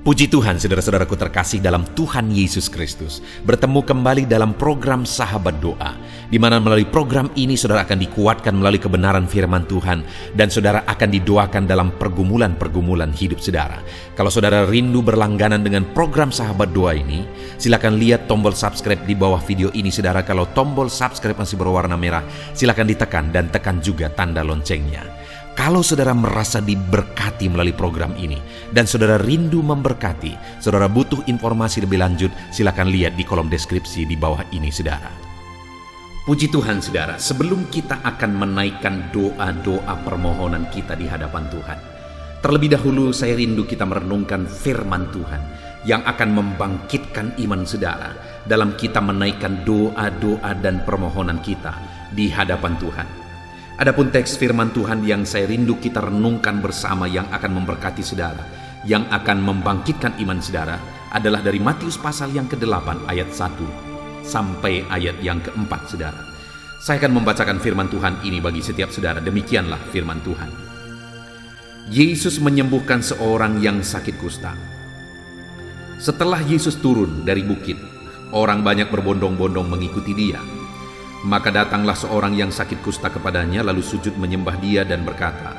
Puji Tuhan, saudara-saudaraku terkasih dalam Tuhan Yesus Kristus. Bertemu kembali dalam program Sahabat Doa, di mana melalui program ini saudara akan dikuatkan melalui kebenaran firman Tuhan, dan saudara akan didoakan dalam pergumulan-pergumulan hidup saudara. Kalau saudara rindu berlangganan dengan program Sahabat Doa ini, silakan lihat tombol subscribe di bawah video ini saudara. Kalau tombol subscribe masih berwarna merah, silakan ditekan dan tekan juga tanda loncengnya. Kalau saudara merasa diberkati melalui program ini dan saudara rindu memberkati, saudara butuh informasi lebih lanjut, silakan lihat di kolom deskripsi di bawah ini saudara. Puji Tuhan saudara, sebelum kita akan menaikkan doa-doa permohonan kita di hadapan Tuhan, terlebih dahulu saya rindu kita merenungkan firman Tuhan yang akan membangkitkan iman saudara dalam kita menaikkan doa-doa dan permohonan kita di hadapan Tuhan. Adapun teks firman Tuhan yang saya rindu kita renungkan bersama yang akan memberkati saudara, yang akan membangkitkan iman saudara, adalah dari Matius pasal yang ke-8 ayat 1 sampai ayat yang ke-4 saudara. Saya akan membacakan firman Tuhan ini bagi setiap saudara. Demikianlah firman Tuhan. Yesus menyembuhkan seorang yang sakit kusta. Setelah Yesus turun dari bukit, orang banyak berbondong-bondong mengikuti dia. Maka datanglah seorang yang sakit kusta kepadanya, lalu sujud menyembah dia dan berkata,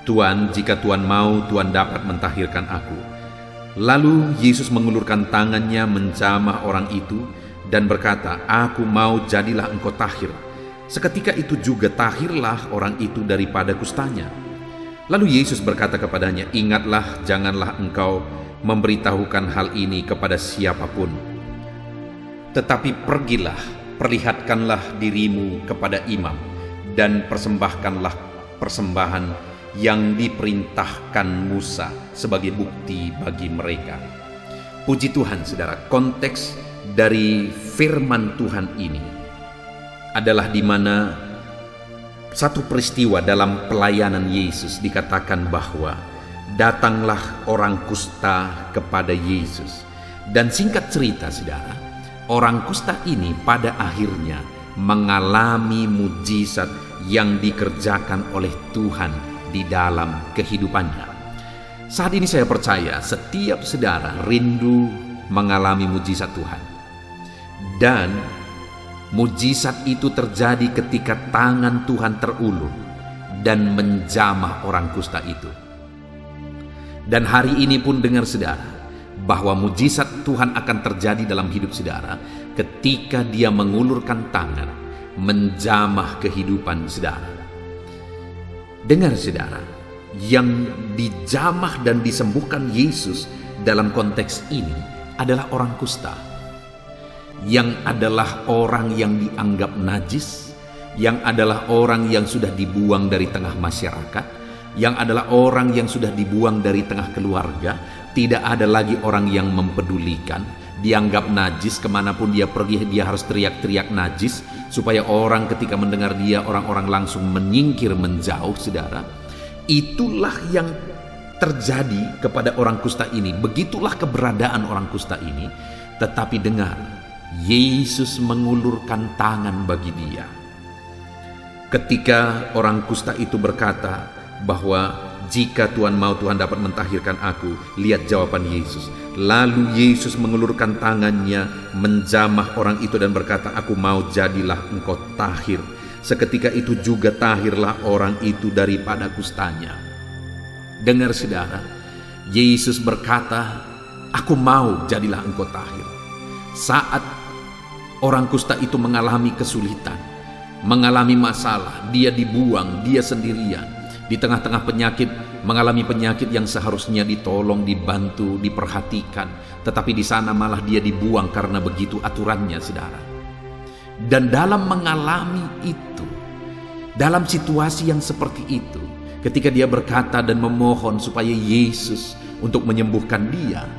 "Tuan, jika Tuan mau, Tuan dapat mentahirkan aku." Lalu Yesus mengulurkan tangannya menjamah orang itu dan berkata, "Aku mau, jadilah engkau tahir." Seketika itu juga tahirlah orang itu daripada kustanya. Lalu Yesus berkata kepadanya, "Ingatlah, janganlah engkau memberitahukan hal ini kepada siapapun. Tetapi pergilah, perlihatkanlah dirimu kepada imam, dan persembahkanlah persembahan yang diperintahkan Musa sebagai bukti bagi mereka." Puji Tuhan saudara, konteks dari firman Tuhan ini adalah di mana satu peristiwa dalam pelayanan Yesus dikatakan bahwa datanglah orang kusta kepada Yesus. Dan singkat cerita saudara, orang kusta ini pada akhirnya mengalami mujizat yang dikerjakan oleh Tuhan di dalam kehidupannya. Saat ini saya percaya setiap saudara rindu mengalami mujizat Tuhan. Dan mujizat itu terjadi ketika tangan Tuhan terulur dan menjamah orang kusta itu. Dan hari ini pun dengar saudara, bahwa mujizat Tuhan akan terjadi dalam hidup saudara ketika dia mengulurkan tangan menjamah kehidupan saudara. Dengar saudara, yang dijamah dan disembuhkan Yesus dalam konteks ini adalah orang kusta, yang adalah orang yang dianggap najis, yang adalah orang yang sudah dibuang dari tengah masyarakat, yang adalah orang yang sudah dibuang dari tengah keluarga. Tidak ada lagi orang yang mempedulikan, dianggap najis. Kemanapun dia pergi dia harus teriak-teriak najis, supaya orang ketika mendengar dia, orang-orang langsung menyingkir menjauh saudara. Itulah yang terjadi kepada orang kusta ini. Begitulah keberadaan orang kusta ini. Tetapi dengar, Yesus mengulurkan tangan bagi dia. Ketika orang kusta itu berkata bahwa jika Tuhan mau, Tuhan dapat mentahirkan aku. Lihat jawaban Yesus. Lalu Yesus mengulurkan tangannya menjamah orang itu dan berkata, "Aku mau, jadilah engkau tahir." Seketika itu juga tahirlah orang itu daripada kustanya. Dengar saudara, Yesus berkata, "Aku mau, jadilah engkau tahir." Saat orang kusta itu mengalami kesulitan, mengalami masalah, dia dibuang, dia sendirian di tengah-tengah penyakit, mengalami penyakit yang seharusnya ditolong, dibantu, diperhatikan, tetapi di sana malah dia dibuang karena begitu aturannya saudara. Dan dalam mengalami itu, dalam situasi yang seperti itu, ketika dia berkata dan memohon supaya Yesus untuk menyembuhkan dia,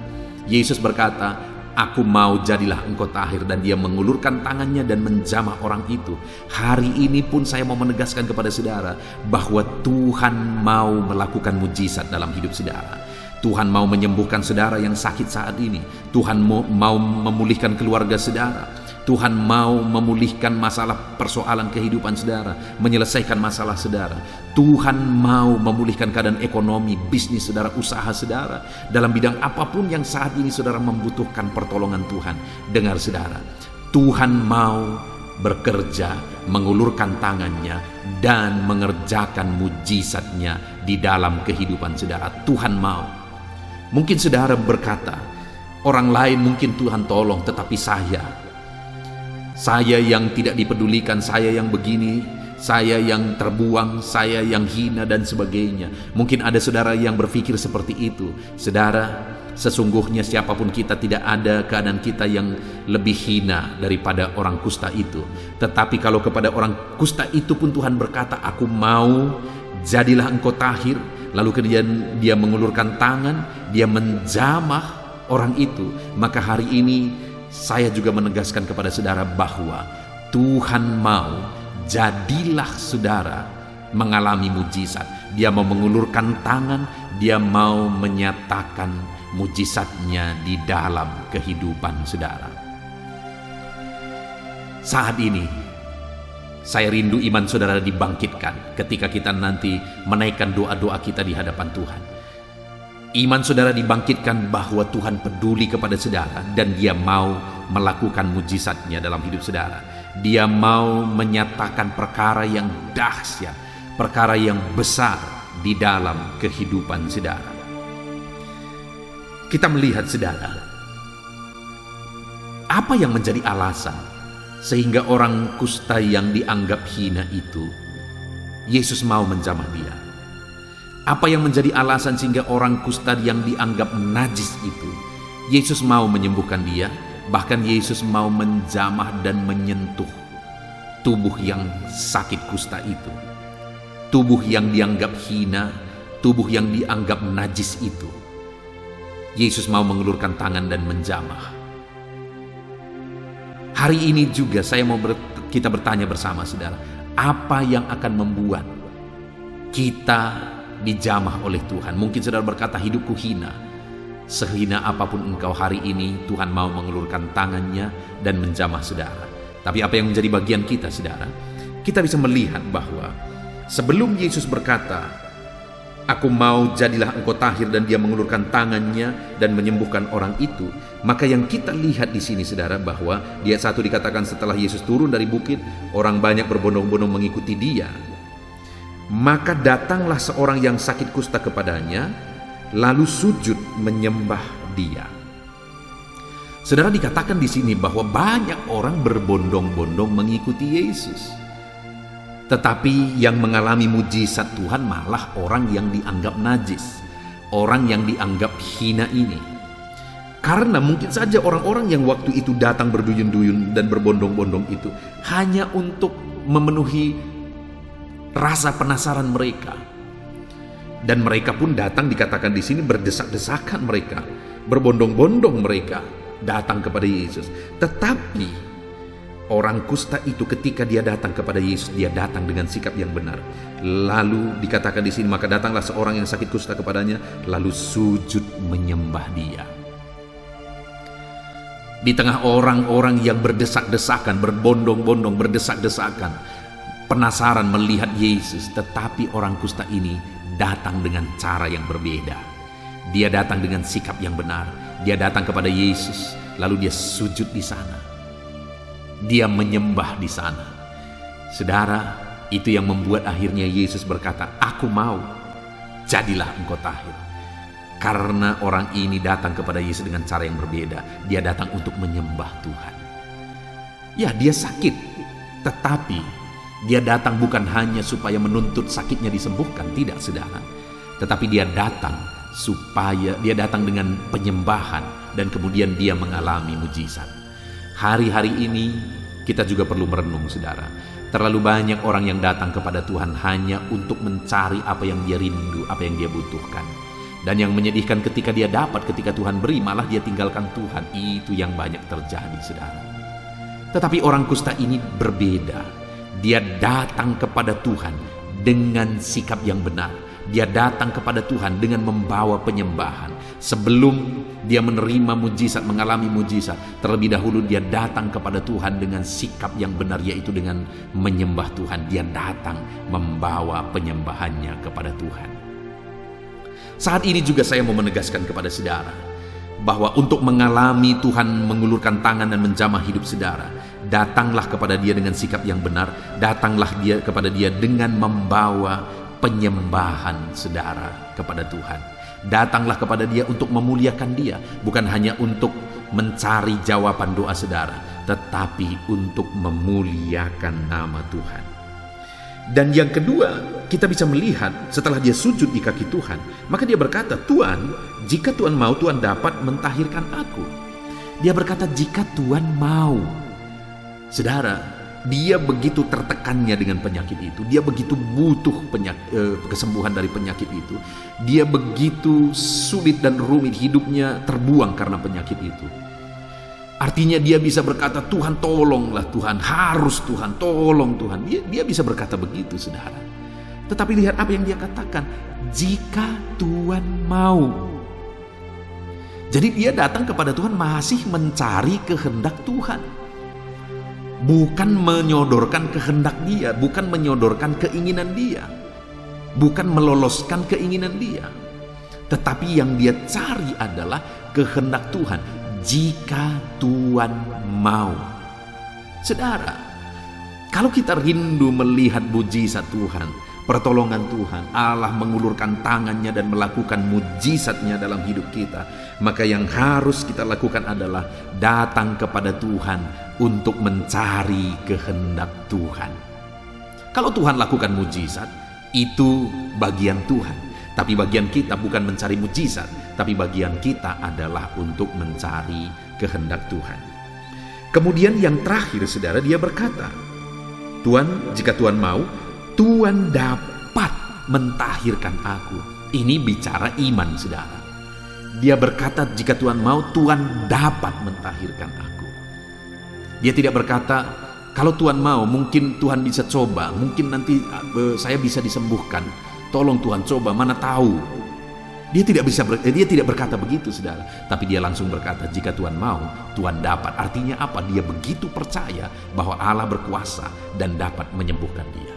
Yesus berkata, "Aku mau, jadilah engkau tahir." Dan dia mengulurkan tangannya dan menjamah orang itu. Hari ini pun saya mau menegaskan kepada saudara bahwa Tuhan mau melakukan mujizat dalam hidup saudara. Tuhan mau menyembuhkan saudara yang sakit saat ini. Tuhan mau memulihkan keluarga saudara. Tuhan mau memulihkan masalah persoalan kehidupan saudara, menyelesaikan masalah saudara. Tuhan mau memulihkan keadaan ekonomi, bisnis saudara, usaha saudara. Dalam bidang apapun yang saat ini saudara membutuhkan pertolongan Tuhan. Dengar saudara, Tuhan mau bekerja, mengulurkan tangannya, dan mengerjakan mujizatnya di dalam kehidupan saudara. Tuhan mau. Mungkin saudara berkata, orang lain mungkin Tuhan tolong, tetapi saya yang tidak dipedulikan, saya yang begini, saya yang terbuang, saya yang hina dan sebagainya. Mungkin ada saudara yang berpikir seperti itu. Saudara, sesungguhnya siapapun kita, tidak ada keadaan kita yang lebih hina daripada orang kusta itu. Tetapi kalau kepada orang kusta itu pun Tuhan berkata, aku mau, jadilah engkau tahir. Lalu kemudian dia mengulurkan tangan, dia menjamah orang itu. Maka hari ini saya juga menegaskan kepada saudara bahwa Tuhan mau, jadilah saudara mengalami mujizat. Dia mau mengulurkan tangan, dia mau menyatakan mujizatnya di dalam kehidupan saudara. Saat ini saya rindu iman saudara dibangkitkan ketika kita nanti menaikkan doa-doa kita di hadapan Tuhan. Iman saudara dibangkitkan bahwa Tuhan peduli kepada saudara dan dia mau melakukan mujizatnya dalam hidup saudara. Dia mau menyatakan perkara yang dahsyat, perkara yang besar di dalam kehidupan saudara. Kita melihat saudara, apa yang menjadi alasan sehingga orang kusta yang dianggap hina itu, Yesus mau menjamah dia. Apa yang menjadi alasan sehingga orang kusta yang dianggap najis itu, Yesus mau menyembuhkan dia. Bahkan Yesus mau menjamah dan menyentuh tubuh yang sakit kusta itu. Tubuh yang dianggap hina, tubuh yang dianggap najis itu. Yesus mau mengulurkan tangan dan menjamah. Hari ini juga saya mau kita bertanya bersama saudara, apa yang akan membuat kita dijamah oleh Tuhan? Mungkin saudara berkata, hidupku hina. Sehina apapun engkau, hari ini Tuhan mau mengulurkan tangannya dan menjamah saudara. Tapi apa yang menjadi bagian kita saudara? Kita bisa melihat bahwa sebelum Yesus berkata, aku mau, jadilah engkau tahir, dan dia mengulurkan tangannya dan menyembuhkan orang itu, maka yang kita lihat di sini saudara bahwa di ayat 1 dikatakan setelah Yesus turun dari bukit, orang banyak berbondong-bondong mengikuti dia. Maka datanglah seorang yang sakit kusta kepadanya, lalu sujud menyembah dia. Saudara, dikatakan di sini bahwa banyak orang berbondong-bondong mengikuti Yesus. Tetapi yang mengalami mujizat Tuhan malah orang yang dianggap najis, orang yang dianggap hina ini. Karena mungkin saja orang-orang yang waktu itu datang berduyun-duyun dan berbondong-bondong itu hanya untuk memenuhi rasa penasaran mereka. Dan mereka pun datang, dikatakan di sini berdesak-desakan mereka, berbondong-bondong mereka datang kepada Yesus. Tetapi orang kusta itu ketika dia datang kepada Yesus, dia datang dengan sikap yang benar. Lalu dikatakan di sini, maka datanglah seorang yang sakit kusta kepadanya, lalu sujud menyembah dia. Di tengah orang-orang yang berdesak-desakan, berbondong-bondong, berdesak-desakan, penasaran melihat Yesus, tetapi orang kusta ini datang dengan cara yang berbeda. Dia datang dengan sikap yang benar. Dia datang kepada Yesus, lalu dia sujud di sana. Dia menyembah di sana. Saudara, itu yang membuat akhirnya Yesus berkata, aku mau, jadilah engkau tahir. Karena orang ini datang kepada Yesus dengan cara yang berbeda. Dia datang untuk menyembah Tuhan. Ya, dia sakit, tetapi dia datang bukan hanya supaya menuntut sakitnya disembuhkan, tidak saudara. Tetapi dia datang supaya dia datang dengan penyembahan dan kemudian dia mengalami mujizat. Hari-hari ini kita juga perlu merenung saudara. Terlalu banyak orang yang datang kepada Tuhan hanya untuk mencari apa yang dia rindu, apa yang dia butuhkan. Dan yang menyedihkan ketika dia dapat, ketika Tuhan beri, malah dia tinggalkan Tuhan. Itu yang banyak terjadi saudara. Tetapi orang kusta ini berbeda. Dia datang kepada Tuhan dengan sikap yang benar. dia datang kepada Tuhan dengan membawa penyembahan. Sebelum dia menerima mujizat, mengalami mujizat, terlebih dahulu dia datang kepada Tuhan dengan sikap yang benar, yaitu dengan menyembah Tuhan. Dia datang membawa penyembahannya kepada Tuhan. Saat ini juga saya mau menegaskan kepada saudara bahwa untuk mengalami Tuhan mengulurkan tangan dan menjamah hidup saudara, datanglah kepada Dia dengan sikap yang benar. Datanglah kepada Dia dengan membawa penyembahan saudara kepada Tuhan. Datanglah kepada Dia untuk memuliakan Dia, bukan hanya untuk mencari jawaban doa saudara, tetapi untuk memuliakan nama Tuhan. Dan yang kedua, kita bisa melihat setelah dia sujud di kaki Tuhan, maka dia berkata, Tuhan, jika Tuhan mau, Tuhan dapat mentahirkan aku. Dia berkata, jika Tuhan mau. Saudara, dia begitu tertekannya dengan penyakit itu. Dia begitu butuh kesembuhan dari penyakit itu. Dia begitu sulit dan rumit, hidupnya terbuang karena penyakit itu. Artinya dia bisa berkata, Tuhan tolonglah Tuhan, harus Tuhan, tolong Tuhan. Dia bisa berkata begitu, saudara. Tetapi lihat apa yang dia katakan, jika Tuhan mau. Jadi dia datang kepada Tuhan masih mencari kehendak Tuhan. Bukan menyodorkan kehendak dia, bukan menyodorkan keinginan dia, bukan meloloskan keinginan dia. Tetapi yang dia cari adalah kehendak Tuhan. Jika Tuhan mau. Saudara, kalau kita rindu melihat mujizat Tuhan, pertolongan Tuhan, Allah mengulurkan tangannya dan melakukan mujizatnya dalam hidup kita, maka yang harus kita lakukan adalah datang kepada Tuhan untuk mencari kehendak Tuhan. Kalau Tuhan lakukan mujizat, itu bagian Tuhan. Tapi bagian kita bukan mencari mujizat, tapi bagian kita adalah untuk mencari kehendak Tuhan. Kemudian yang terakhir, saudara, dia berkata, Tuhan, jika Tuhan mau, Tuhan dapat mentahirkan aku. Ini bicara iman, saudara. Dia berkata, jika Tuhan mau, Tuhan dapat mentahirkan aku. Dia tidak berkata, kalau Tuhan mau, mungkin Tuhan bisa coba, mungkin nanti saya bisa disembuhkan. Tolong Tuhan coba, mana tahu. Dia tidak berkata begitu, saudara. Tapi dia langsung berkata, jika Tuhan mau, Tuhan dapat. Artinya apa? Dia begitu percaya bahwa Allah berkuasa dan dapat menyembuhkan dia.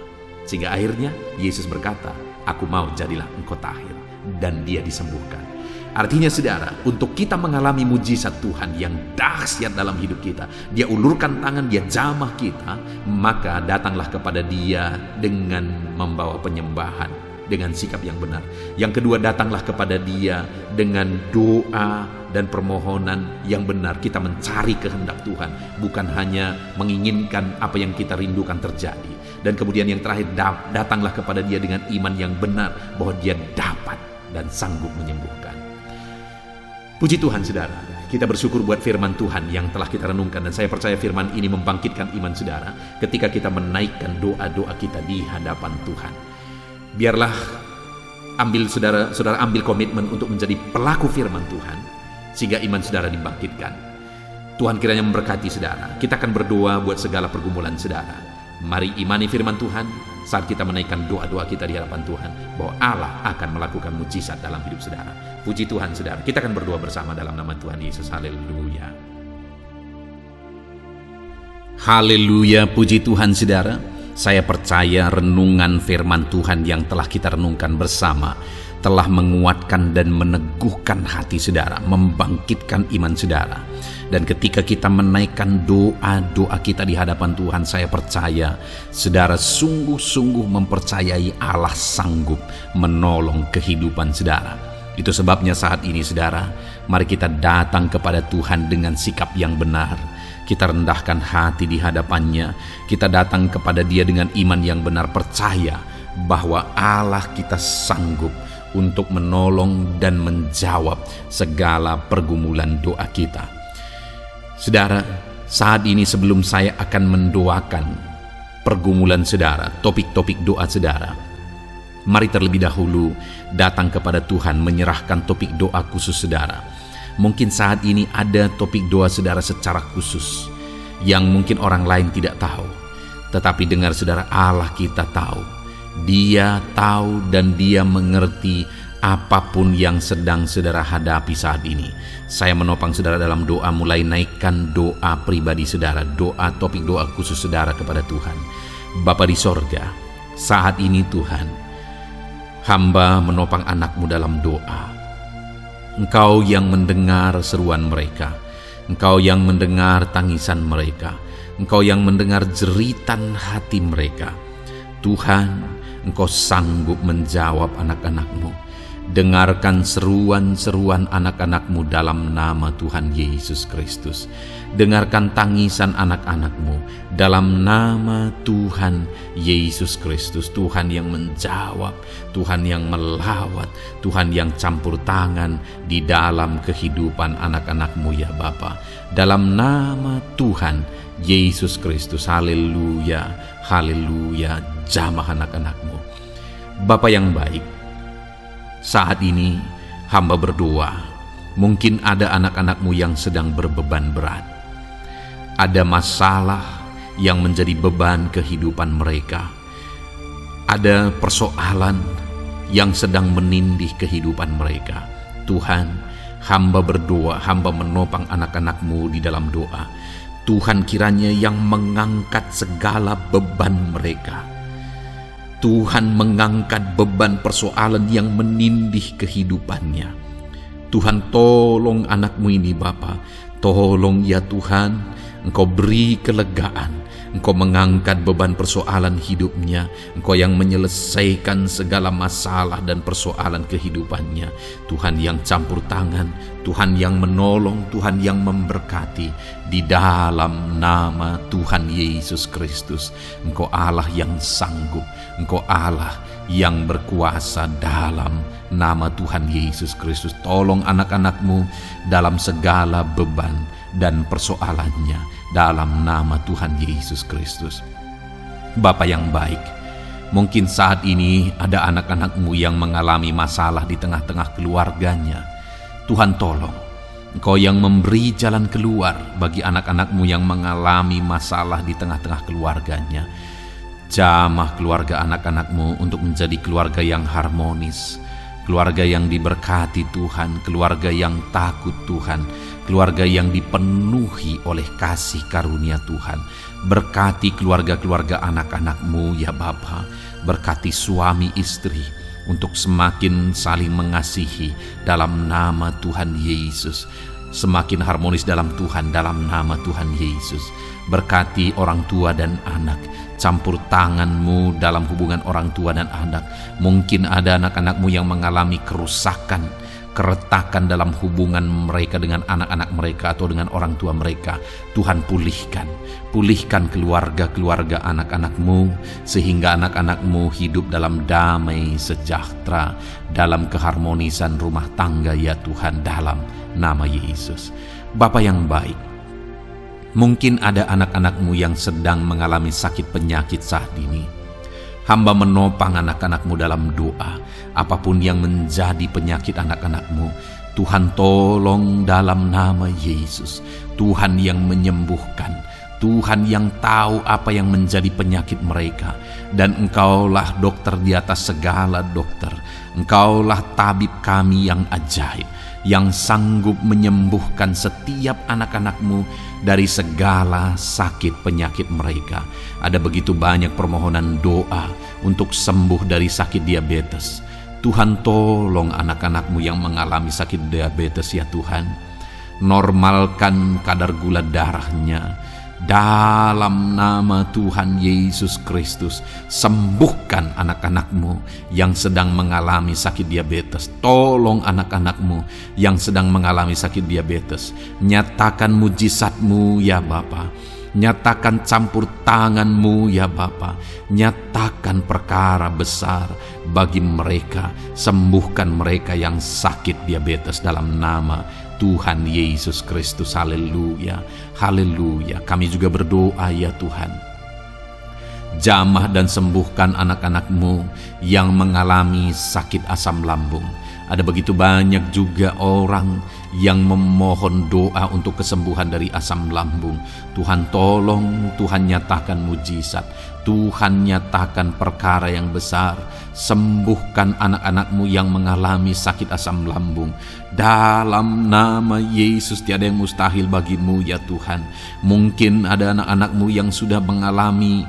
Sehingga akhirnya Yesus berkata, aku mau, jadilah engkau tahir. Dan dia disembuhkan. Artinya, saudara, untuk kita mengalami mujizat Tuhan yang dahsyat dalam hidup kita, dia ulurkan tangan, dia jamah kita, maka datanglah kepada dia dengan membawa penyembahan, dengan sikap yang benar. Yang kedua, datanglah kepada dia dengan doa dan permohonan yang benar. Kita mencari kehendak Tuhan, bukan hanya menginginkan apa yang kita rindukan terjadi. Dan kemudian yang terakhir, datanglah kepada dia dengan iman yang benar bahwa dia dapat dan sanggup menyembuhkan. Puji Tuhan, saudara. Kita bersyukur buat firman Tuhan yang telah kita renungkan. Dan saya percaya firman ini membangkitkan iman saudara ketika kita menaikkan doa-doa kita di hadapan Tuhan. Biarlah saudara ambil komitmen untuk menjadi pelaku firman Tuhan, sehingga iman saudara dibangkitkan. Tuhan kiranya memberkati saudara. Kita akan berdoa buat segala pergumulan saudara. Mari imani firman Tuhan saat kita menaikkan doa-doa kita di hadapan Tuhan, bahwa Allah akan melakukan mujizat dalam hidup saudara. Puji Tuhan, saudara. Kita akan berdoa bersama dalam nama Tuhan Yesus. Haleluya. Haleluya, puji Tuhan, saudara. Saya percaya renungan firman Tuhan yang telah kita renungkan bersama telah menguatkan dan meneguhkan hati saudara, membangkitkan iman saudara. Dan ketika kita menaikkan doa-doa kita di hadapan Tuhan, saya percaya saudara sungguh-sungguh mempercayai Allah sanggup menolong kehidupan saudara. Itu sebabnya saat ini saudara, mari kita datang kepada Tuhan dengan sikap yang benar. Kita rendahkan hati di hadapannya. Kita datang kepada Dia dengan iman yang benar, percaya bahwa Allah kita sanggup untuk menolong dan menjawab segala pergumulan doa kita. Saudara, saat ini sebelum saya akan mendoakan pergumulan saudara, topik-topik doa saudara, mari terlebih dahulu datang kepada Tuhan menyerahkan topik doa khusus saudara. Mungkin saat ini ada topik doa saudara secara khusus yang mungkin orang lain tidak tahu. Tetapi dengar saudara, Allah kita tahu. Dia tahu dan dia mengerti apapun yang sedang saudara hadapi saat ini. Saya menopang saudara dalam doa, mulai naikkan doa pribadi saudara, doa topik doa khusus saudara kepada Tuhan. Bapa di sorga, saat ini Tuhan, hamba menopang anak-Mu dalam doa. Engkau yang mendengar seruan mereka, Engkau yang mendengar tangisan mereka, Engkau yang mendengar jeritan hati mereka. Tuhan, Engkau sanggup menjawab anak-anak-Mu. Dengarkan seruan-seruan anak-anak-Mu dalam nama Tuhan Yesus Kristus. Dengarkan tangisan anak-anak-Mu dalam nama Tuhan Yesus Kristus. Tuhan yang menjawab, Tuhan yang melawat, Tuhan yang campur tangan di dalam kehidupan anak-anak-Mu ya Bapa. Dalam nama Tuhan Yesus Kristus, haleluya, haleluya, jamah anak-anak-Mu. Bapa yang baik, saat ini hamba berdoa, mungkin ada anak-anak-Mu yang sedang berbeban berat. Ada masalah yang menjadi beban kehidupan mereka. Ada persoalan yang sedang menindih kehidupan mereka. Tuhan, hamba berdoa, hamba menopang anak-anak-Mu di dalam doa. Tuhan kiranya yang mengangkat segala beban mereka. Tuhan mengangkat beban persoalan yang menindih kehidupannya. Tuhan, tolong anak-Mu ini Bapa. Tolong ya Tuhan, Engkau beri kelegaan. Engkau mengangkat beban persoalan hidupnya. Engkau yang menyelesaikan segala masalah dan persoalan kehidupannya. Tuhan yang campur tangan, Tuhan yang menolong, Tuhan yang memberkati. Di dalam nama Tuhan Yesus Kristus, Engkau Allah yang sanggup, Engkau Allah yang berkuasa. Dalam nama Tuhan Yesus Kristus, tolong anak-anak-Mu dalam segala beban dan persoalannya, dalam nama Tuhan Yesus Kristus. Bapa yang baik, mungkin saat ini ada anak-anak-Mu yang mengalami masalah di tengah-tengah keluarganya. Tuhan tolong, Engkau yang memberi jalan keluar bagi anak-anak-Mu yang mengalami masalah di tengah-tengah keluarganya. Jamah keluarga anak-anak-Mu untuk menjadi keluarga yang harmonis, keluarga yang diberkati Tuhan, keluarga yang takut Tuhan, keluarga yang dipenuhi oleh kasih karunia Tuhan. Berkati keluarga-keluarga anak-anak-Mu ya Bapa. Berkati suami istri untuk semakin saling mengasihi dalam nama Tuhan Yesus. Semakin harmonis dalam Tuhan, dalam nama Tuhan Yesus. Berkati orang tua dan anak, campur tangan-Mu dalam hubungan orang tua dan anak. Mungkin ada anak-anak-Mu yang mengalami kerusakan, keretakan dalam hubungan mereka dengan anak-anak mereka atau dengan orang tua mereka. Tuhan pulihkan keluarga-keluarga anak-anak-Mu, sehingga anak-anak-Mu hidup dalam damai sejahtera, dalam keharmonisan rumah tangga ya Tuhan, dalam nama Yesus. Bapa yang baik, mungkin ada anak-anak-Mu yang sedang mengalami sakit penyakit saat ini. Hamba menopang anak-anak-Mu dalam doa. Apapun yang menjadi penyakit anak-anak-Mu, Tuhan tolong dalam nama Yesus. Tuhan yang menyembuhkan, Tuhan yang tahu apa yang menjadi penyakit mereka. Dan Engkaulah dokter di atas segala dokter. Engkaulah tabib kami yang ajaib, yang sanggup menyembuhkan setiap anak-anak-Mu dari segala sakit penyakit mereka. Ada begitu banyak permohonan doa untuk sembuh dari sakit diabetes. Tuhan tolong anak-anak-Mu yang mengalami sakit diabetes ya Tuhan. Normalkan kadar gula darahnya. Dalam nama Tuhan Yesus Kristus, sembuhkan anak-anak-Mu yang sedang mengalami sakit diabetes. Tolong anak-anak-Mu yang sedang mengalami sakit diabetes. Nyatakan mujizat-Mu ya Bapa. Nyatakan campur tangan-Mu ya Bapa. Nyatakan perkara besar bagi mereka. Sembuhkan mereka yang sakit diabetes dalam nama Tuhan Yesus Kristus. Haleluya, haleluya. Kami juga berdoa ya Tuhan, jamah dan sembuhkan anak-anak-Mu yang mengalami sakit asam lambung. Ada begitu banyak juga orang yang memohon doa untuk kesembuhan dari asam lambung. Tuhan tolong, Tuhan nyatakan mujizat, Tuhan nyatakan perkara yang besar. Sembuhkan anak-anak-Mu yang mengalami sakit asam lambung. Dalam nama Yesus, tiada yang mustahil bagi-Mu ya Tuhan. Mungkin ada anak-anak-Mu yang sudah mengalami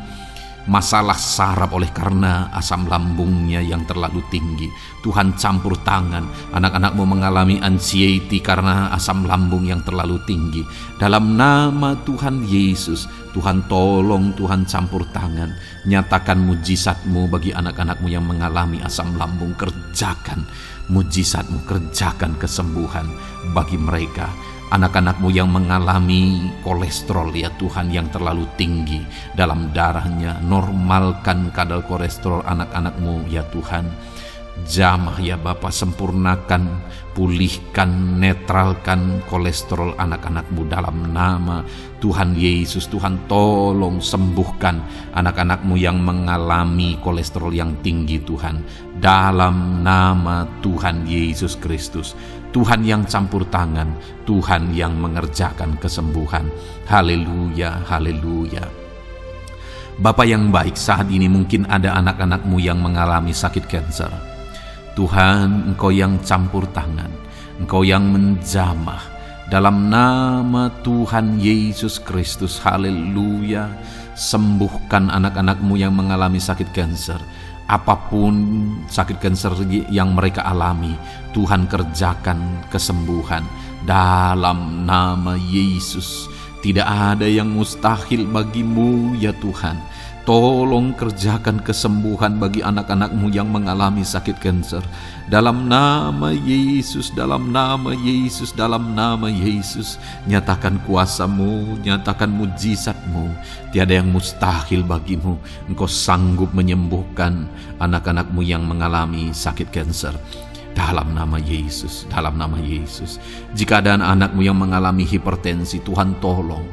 masalah saraf oleh karena asam lambungnya yang terlalu tinggi. Tuhan campur tangan. Anak-anak-Mu mengalami anxiety karena asam lambung yang terlalu tinggi. Dalam nama Tuhan Yesus, Tuhan tolong, Tuhan campur tangan. Nyatakan mujizat-Mu bagi anak-anak-Mu yang mengalami asam lambung. Kerjakan mujizat-Mu, kerjakan kesembuhan bagi mereka. Anak-anak-Mu yang mengalami kolesterol ya Tuhan yang terlalu tinggi dalam darahnya, normalkan kadar kolesterol anak-anak-Mu ya Tuhan. Jamah ya Bapa, sempurnakan, pulihkan, netralkan kolesterol anak-anak-Mu dalam nama Tuhan Yesus. Tuhan tolong sembuhkan anak-anak-Mu yang mengalami kolesterol yang tinggi Tuhan. Dalam nama Tuhan Yesus Kristus. Tuhan yang campur tangan, Tuhan yang mengerjakan kesembuhan. Haleluya, haleluya. Bapa yang baik, saat ini mungkin ada anak-anak-Mu yang mengalami sakit kanker. Tuhan, Engkau yang campur tangan, Engkau yang menjamah. Dalam nama Tuhan Yesus Kristus, haleluya. Sembuhkan anak-anak-Mu yang mengalami sakit kanker. Apapun sakit kanker yang mereka alami, Tuhan kerjakan kesembuhan dalam nama Yesus. Tidak ada yang mustahil bagi-Mu ya Tuhan. Tolong kerjakan kesembuhan bagi anak-anak-Mu yang mengalami sakit kanker. Dalam nama Yesus, dalam nama Yesus, dalam nama Yesus. Nyatakan kuasa-Mu, nyatakan mujizat-Mu. Tiada yang mustahil bagi-Mu. Engkau sanggup menyembuhkan anak-anak-Mu yang mengalami sakit kanker. Dalam nama Yesus, dalam nama Yesus. Jika ada anak-anak-Mu yang mengalami hipertensi, Tuhan tolong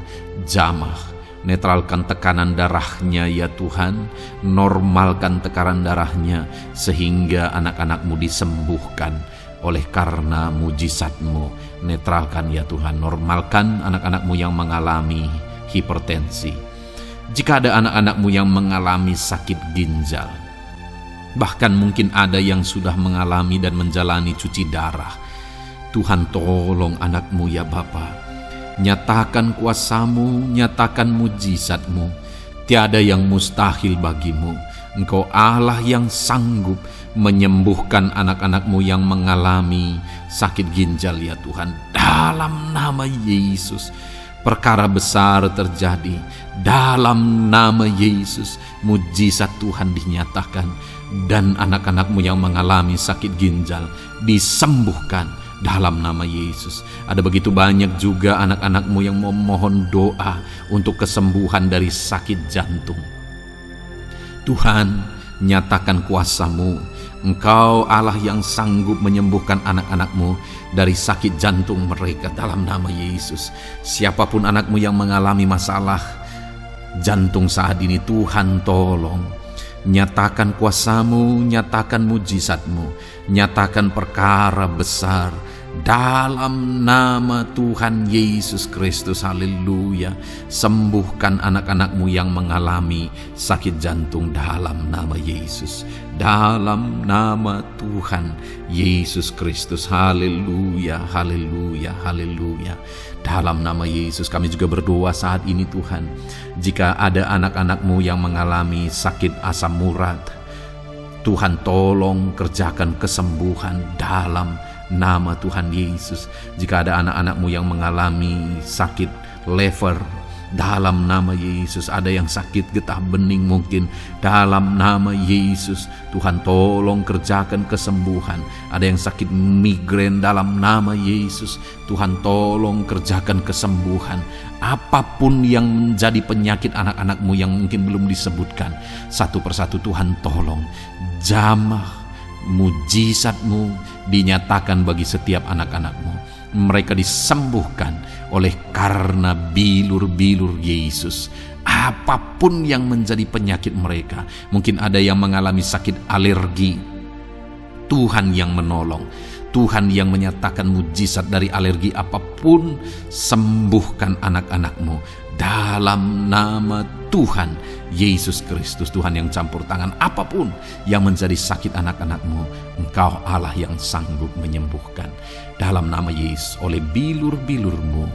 jamah. Netralkan tekanan darahnya ya Tuhan. Normalkan tekanan darahnya sehingga anak-anak-Mu disembuhkan oleh karena mujizat-Mu. Netralkan ya Tuhan. Normalkan anak-anak-Mu yang mengalami hipertensi. Jika ada anak-anak-Mu yang mengalami sakit ginjal, bahkan mungkin ada yang sudah mengalami dan menjalani cuci darah, Tuhan tolong anak-Mu ya Bapa. Nyatakan kuasa-Mu, nyatakan mujizat-Mu. Tiada yang mustahil bagi-Mu. Engkau Allah yang sanggup menyembuhkan anak-anak-Mu yang mengalami sakit ginjal ya Tuhan. Dalam nama Yesus, perkara besar terjadi. Dalam nama Yesus, mujizat Tuhan dinyatakan. Dan anak-anak-Mu yang mengalami sakit ginjal disembuhkan dalam nama Yesus. Ada begitu banyak juga anak-anak-Mu yang memohon doa untuk kesembuhan dari sakit jantung. Tuhan, nyatakan kuasa-Mu. Engkau Allah yang sanggup menyembuhkan anak-anak-Mu dari sakit jantung mereka dalam nama Yesus. Siapapun anak-Mu yang mengalami masalah jantung saat ini, Tuhan tolong. Nyatakan kuasa-Mu, nyatakan mujizat-Mu, nyatakan perkara besar dalam nama Tuhan Yesus Kristus. Haleluya. Sembuhkan anak-anak-Mu yang mengalami sakit jantung dalam nama Yesus. Dalam nama Tuhan Yesus Kristus. Haleluya, haleluya, haleluya. Dalam nama Yesus kami juga berdoa saat ini Tuhan. Jika ada anak-anak-Mu yang mengalami sakit asam urat, Tuhan tolong kerjakan kesembuhan dalam nama Tuhan Yesus. Jika ada anak-anak-Mu yang mengalami sakit liver, dalam nama Yesus. Ada yang sakit getah bening mungkin, dalam nama Yesus Tuhan tolong kerjakan kesembuhan. Ada yang sakit migrain, dalam nama Yesus Tuhan tolong kerjakan kesembuhan. Apapun yang menjadi penyakit anak-anak-Mu yang mungkin belum disebutkan, satu persatu Tuhan tolong. Jamah mujizat-Mu dinyatakan bagi setiap anak-anak-Mu. Mereka disembuhkan oleh karena bilur-bilur Yesus. Apapun yang menjadi penyakit mereka, mungkin ada yang mengalami sakit alergi, Tuhan yang menolong. Tuhan yang menyatakan mujizat dari alergi apapun, sembuhkan anak-anak-Mu dalam nama Tuhan Yesus Kristus. Tuhan yang campur tangan, apapun yang menjadi sakit anak-anak-Mu, Engkau Allah yang sanggup menyembuhkan. Dalam nama Yesus, oleh bilur-bilur-Mu,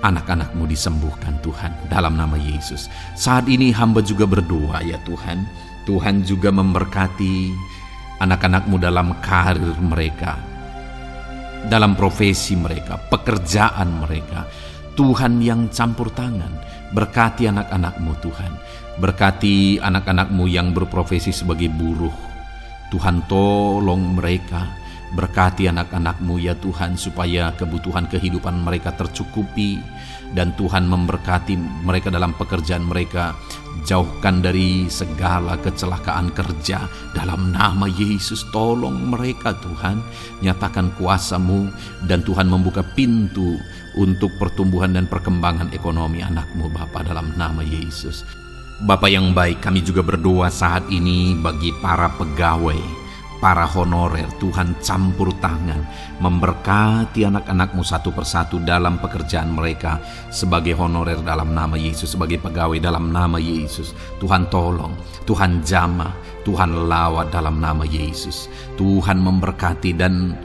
anak-anak-Mu disembuhkan Tuhan, dalam nama Yesus. Saat ini hamba juga berdoa ya Tuhan, Tuhan juga memberkati anak-anak-Mu dalam karir mereka, dalam profesi mereka, pekerjaan mereka. Tuhan yang campur tangan, berkati anak-anak-Mu Tuhan. Berkati anak-anak-Mu yang berprofesi sebagai buruh. Tuhan tolong mereka. Berkati anak-anak-Mu ya Tuhan, supaya kebutuhan kehidupan mereka tercukupi. Dan Tuhan memberkati mereka dalam pekerjaan mereka. Jauhkan dari segala kecelakaan kerja dalam nama Yesus. Tolong mereka Tuhan, nyatakan kuasa-Mu, dan Tuhan membuka pintu untuk pertumbuhan dan perkembangan ekonomi anak-Mu Bapa, dalam nama Yesus. Bapa yang baik, kami juga berdoa saat ini bagi para pegawai, para honorer. Tuhan campur tangan, memberkati anak-anak-Mu satu persatu dalam pekerjaan mereka, sebagai honorer dalam nama Yesus, sebagai pegawai dalam nama Yesus. Tuhan tolong, Tuhan jamah, Tuhan lawat dalam nama Yesus. Tuhan memberkati dan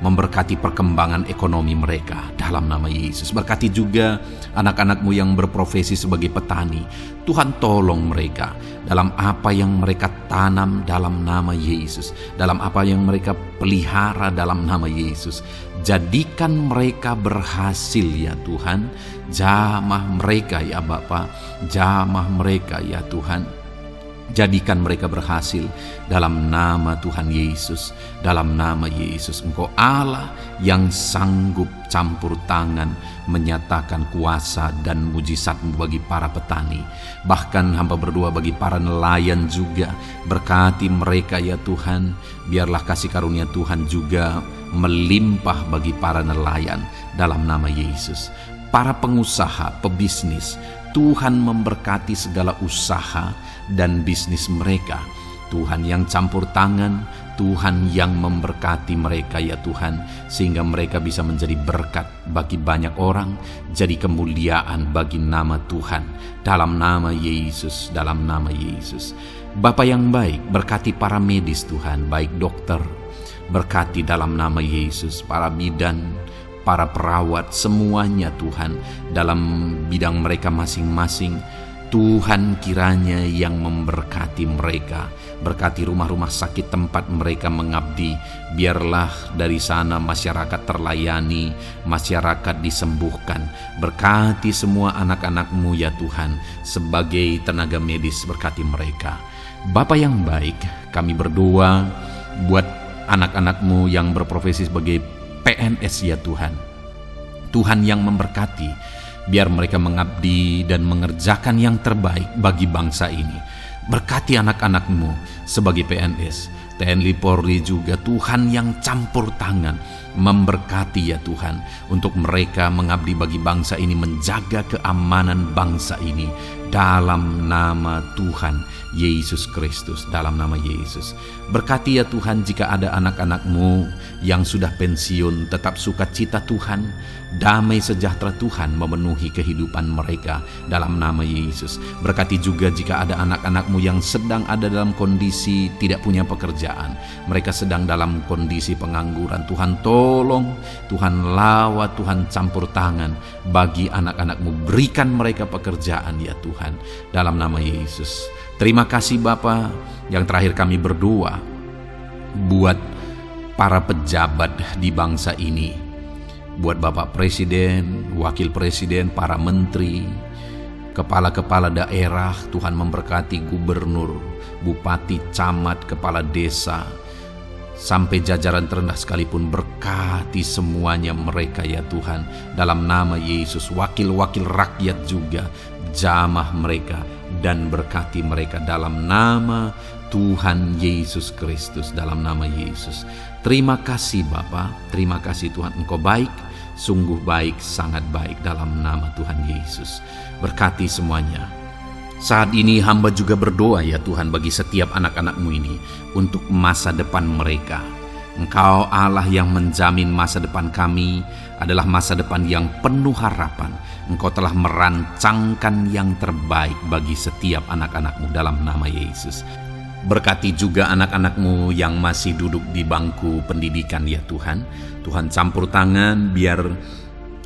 memberkati perkembangan ekonomi mereka dalam nama Yesus. Berkati juga anak-anak-Mu yang berprofesi sebagai petani. Tuhan tolong mereka dalam apa yang mereka tanam dalam nama Yesus, dalam apa yang mereka pelihara dalam nama Yesus. Jadikan mereka berhasil ya Tuhan. Jamah mereka ya Bapa, jamah mereka ya Tuhan. Jadikan mereka berhasil dalam nama Tuhan Yesus, dalam nama Yesus. Engkau Allah yang sanggup campur tangan, menyatakan kuasa dan mujizat-Mu bagi para petani. Bahkan hamba berdoa bagi para nelayan juga. Berkati mereka ya Tuhan. Biarlah kasih karunia Tuhan juga melimpah bagi para nelayan dalam nama Yesus. Para pengusaha, pebisnis, Tuhan memberkati segala usaha dan bisnis mereka. Tuhan yang campur tangan, Tuhan yang memberkati mereka ya Tuhan, sehingga mereka bisa menjadi berkat bagi banyak orang, jadi kemuliaan bagi nama Tuhan, dalam nama Yesus, dalam nama Yesus. Bapa yang baik, berkati para medis Tuhan, baik dokter, berkati dalam nama Yesus, para bidan, para perawat, semuanya Tuhan, dalam bidang mereka masing-masing. Tuhan kiranya yang memberkati mereka. Berkati rumah-rumah sakit tempat mereka mengabdi. Biarlah dari sana masyarakat terlayani, masyarakat disembuhkan. Berkati semua anak-anak-Mu ya Tuhan, sebagai tenaga medis, berkati mereka. Bapa yang baik, kami berdoa buat anak-anak-Mu yang berprofesi sebagai PNS ya Tuhan. Tuhan yang memberkati, biar mereka mengabdi dan mengerjakan yang terbaik bagi bangsa ini. Berkati anak-anak-Mu sebagai PNS, TNI Polri juga. Tuhan yang campur tangan, memberkati ya Tuhan, untuk mereka mengabdi bagi bangsa ini, menjaga keamanan bangsa ini, dalam nama Tuhan Yesus Kristus, dalam nama Yesus. Berkati ya Tuhan, jika ada anak-anak-Mu yang sudah pensiun, tetap sukacita Tuhan, damai sejahtera Tuhan memenuhi kehidupan mereka, dalam nama Yesus. Berkati juga jika ada anak-anak-Mu yang sedang ada dalam kondisi tidak punya pekerjaan, mereka sedang dalam kondisi pengangguran. Tuhan tolong, Tuhan lawat, Tuhan campur tangan bagi anak-anak-Mu, berikan mereka pekerjaan ya Tuhan, dalam nama Yesus. Terima kasih Bapa. Yang terakhir kami berdoa buat para pejabat di bangsa ini, buat Bapak Presiden, Wakil Presiden, para menteri, kepala-kepala daerah. Tuhan memberkati gubernur, bupati, camat, kepala desa, sampai jajaran terendah sekalipun. Berkati semuanya mereka ya Tuhan, dalam nama Yesus. Wakil-wakil rakyat juga, jamah mereka dan berkati mereka dalam nama Tuhan Yesus Kristus, dalam nama Yesus. Terima kasih Bapa, terima kasih Tuhan, Engkau baik, sungguh baik, sangat baik, dalam nama Tuhan Yesus. Berkati semuanya. Saat ini hamba juga berdoa ya Tuhan bagi setiap anak-anak-Mu ini, untuk masa depan mereka. Engkau Allah yang menjamin masa depan kami adalah masa depan yang penuh harapan. Engkau telah merancangkan yang terbaik bagi setiap anak-anak-Mu dalam nama Yesus. Berkati juga anak-anak-Mu yang masih duduk di bangku pendidikan ya Tuhan. Tuhan campur tangan biar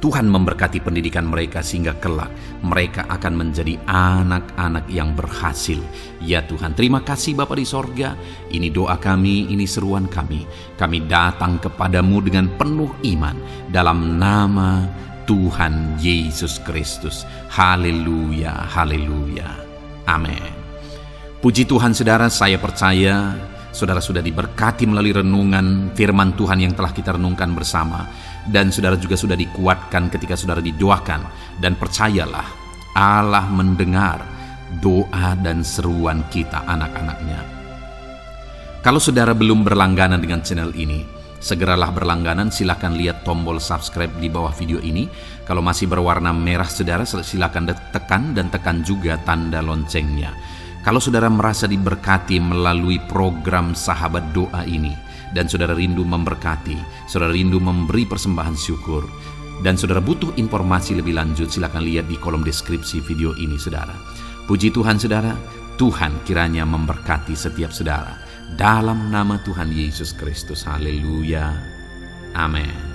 Tuhan memberkati pendidikan mereka sehingga kelak mereka akan menjadi anak-anak yang berhasil. Ya Tuhan, terima kasih Bapa di sorga. Ini doa kami, ini seruan kami. Kami datang kepadamu dengan penuh iman dalam nama Tuhan Yesus Kristus. Haleluya, haleluya. Amin. Puji Tuhan saudara, saya percaya saudara sudah diberkati melalui renungan firman Tuhan yang telah kita renungkan bersama. Dan saudara juga sudah dikuatkan ketika saudara didoakan. Dan percayalah, Allah mendengar doa dan seruan kita anak-anaknya. Kalau saudara belum berlangganan dengan channel ini, segeralah berlangganan. Silakan lihat tombol subscribe di bawah video ini. Kalau masih berwarna merah saudara, silakan tekan dan tekan juga tanda loncengnya. Kalau saudara merasa diberkati melalui program Sahabat Doa ini, dan saudara rindu memberkati, saudara rindu memberi persembahan syukur, dan saudara butuh informasi lebih lanjut, silakan lihat di kolom deskripsi video ini saudara. Puji Tuhan saudara, Tuhan kiranya memberkati setiap saudara. Dalam nama Tuhan Yesus Kristus, haleluya, amin.